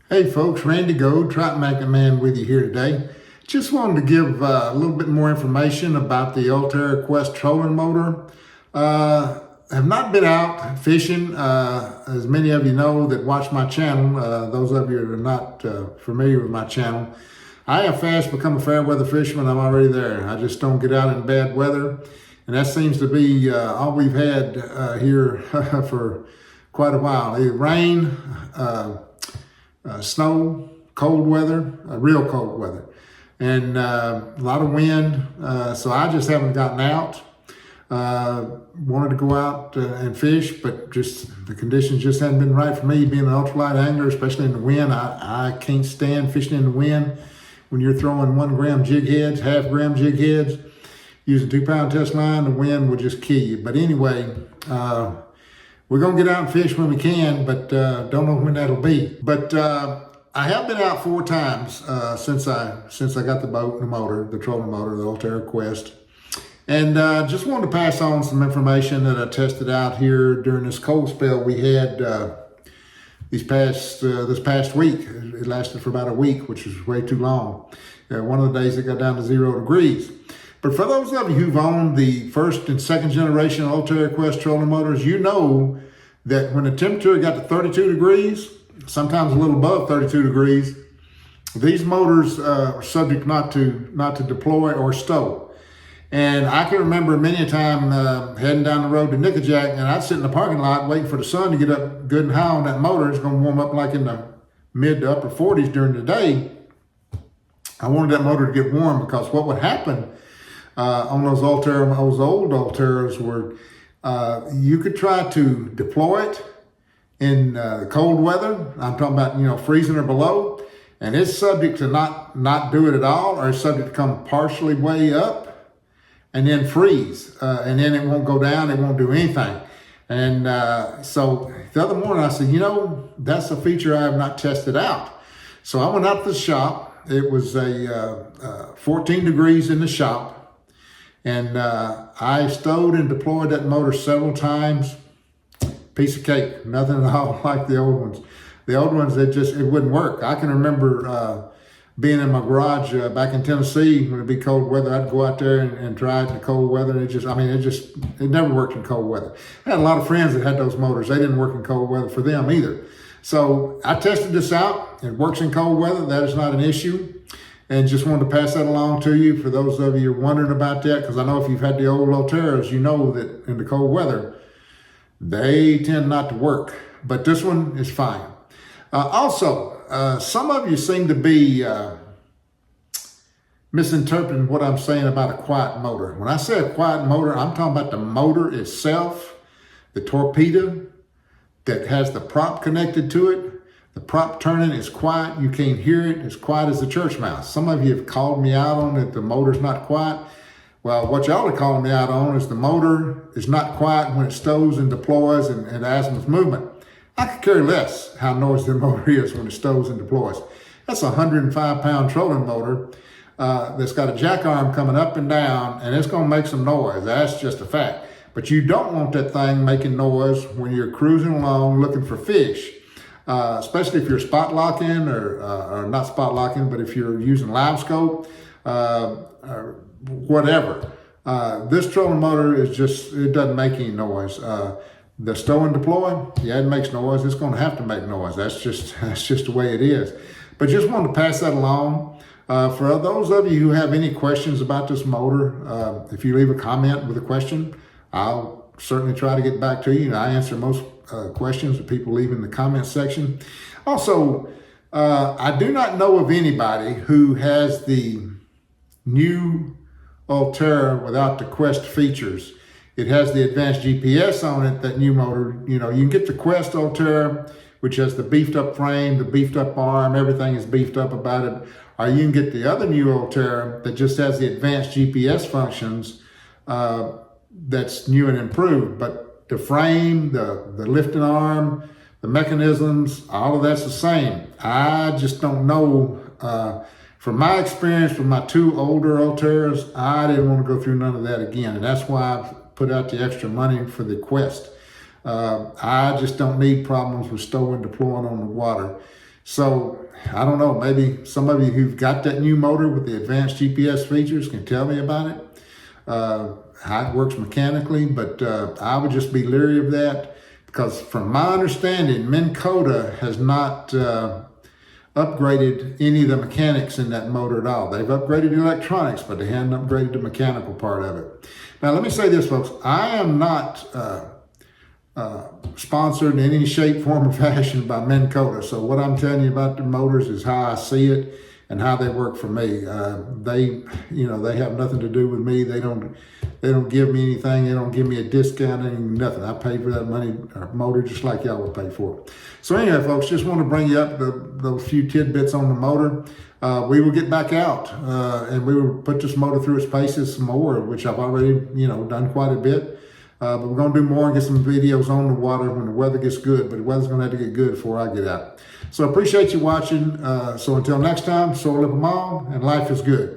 Hey folks, Randy Gold, Trout Magnet Man with you here today. Just wanted to give a little bit more information about the Ulterra Quest trolling motor. Have not been out fishing, as many of you know that watch my channel. Those of you that are not familiar with my channel, I have fast become a fair weather fisherman. I'm already there. I just don't get out in bad weather, and that seems to be all we've had here for quite a while. Rain, snow, cold weather, real cold weather, and a lot of wind. So I just haven't gotten out. Wanted to go out and fish, but just the conditions just hadn't been right for me. Being an ultralight angler, especially in the wind, I can't stand fishing in the wind. When you're throwing 1 gram jig heads, half gram jig heads, using 2-pound test line, the wind will just kill you. But anyway, we're going to get out and fish when we can, but don't know when that'll be. But I have been out 4 times since I got the boat and the motor, the trolling motor, the Ulterra Quest. And just wanted to pass on some information that I tested out here during this cold spell we had this past week. It lasted for about a week, which was way too long. One of the days it got down to 0 degrees. But for those of you who've owned the 1st and 2nd generation Ulterra Quest trolling motors, you know that when the temperature got to 32 degrees, sometimes a little above 32 degrees, these motors are subject not to deploy or stow. And I can remember many a time heading down the road to Nickajack, and I'd sit in the parking lot waiting for the sun to get up good and high on that motor. It's going to warm up like in the mid to upper 40s during the day. I wanted that motor to get warm, because what would happen on those old Ulterras were you could try to deploy it in cold weather. I'm talking about, freezing or below, and it's subject to not do it at all, or it's subject to come partially way up and then freeze, and then it won't go down, it won't do anything. And so the other morning I said, that's a feature I have not tested out. So I went out to the shop. It was a 14 degrees in the shop, and I stowed and deployed that motor several times. Piece of cake, nothing at all like the old ones. The old ones, it wouldn't work. I can remember being in my garage back in Tennessee when it'd be cold weather. I'd go out there and try it in the cold weather. And it never worked in cold weather. I had a lot of friends that had those motors. They didn't work in cold weather for them either. So I tested this out. It works in cold weather. That is not an issue. And just wanted to pass that along to you for those of you wondering about that, because I know if you've had the old Ulterras, you know that in the cold weather, they tend not to work. But this one is fine. Also, some of you seem to be misinterpreting what I'm saying about a quiet motor. When I say a quiet motor, I'm talking about the motor itself, the torpedo that has the prop connected to it. The prop turning is quiet. You can't hear it. It's quiet as a church mouse. Some of you have called me out on that the motor's not quiet. Well, what y'all are calling me out on is the motor is not quiet when it stows and deploys and azimuth movement. I could care less how noisy the motor is when it stows and deploys. That's a 105-pound trolling motor that's got a jack arm coming up and down, and it's going to make some noise. That's just a fact. But you don't want that thing making noise when you're cruising along looking for fish, especially if you're spot locking or not spot locking, but if you're using live scope or whatever. This trolling motor it doesn't make any noise. The stow and deploy, yeah, it makes noise. It's going to have to make noise. That's just the way it is. But just wanted to pass that along. For those of you who have any questions about this motor, if you leave a comment with a question, I'll certainly try to get back to you. I answer most questions that people leave in the comment section. Also, I do not know of anybody who has the new Ulterra without the Quest features. It has the advanced GPS on it, that new motor. You can get the Quest Ulterra, which has the beefed up frame, the beefed up arm, everything is beefed up about it. Or you can get the other new Ulterra that just has the advanced GPS functions that's new and improved. But the frame, the lifting arm, the mechanisms, all of that's the same. I just don't know. From my experience with my 2 older Ulterras, I didn't want to go through none of that again. And that's why I've put out the extra money for the Quest. I just don't need problems with stowing, deploying on the water. So I don't know, maybe some of you who've got that new motor with the advanced GPS features can tell me about it, how it works mechanically, but I would just be leery of that because from my understanding, Minn Kota has not upgraded any of the mechanics in that motor at all. They've upgraded the electronics, but they haven't upgraded the mechanical part of it. Now, let me say this, folks. I am not sponsored in any shape, form, or fashion by Minn Kota. So what I'm telling you about the motors is how I see it and how they work for me. They have nothing to do with me. They don't give me anything. They don't give me a discount, nothing. I pay for that motor just like y'all would pay for it. So anyway, folks, just want to bring you up those few tidbits on the motor. We will get back out and we will put this motor through its paces some more, which I've already, done quite a bit. But we're going to do more and get some videos on the water when the weather gets good. But the weather's going to have to get good before I get out. So I appreciate you watching. So until next time, soar live them all, and life is good.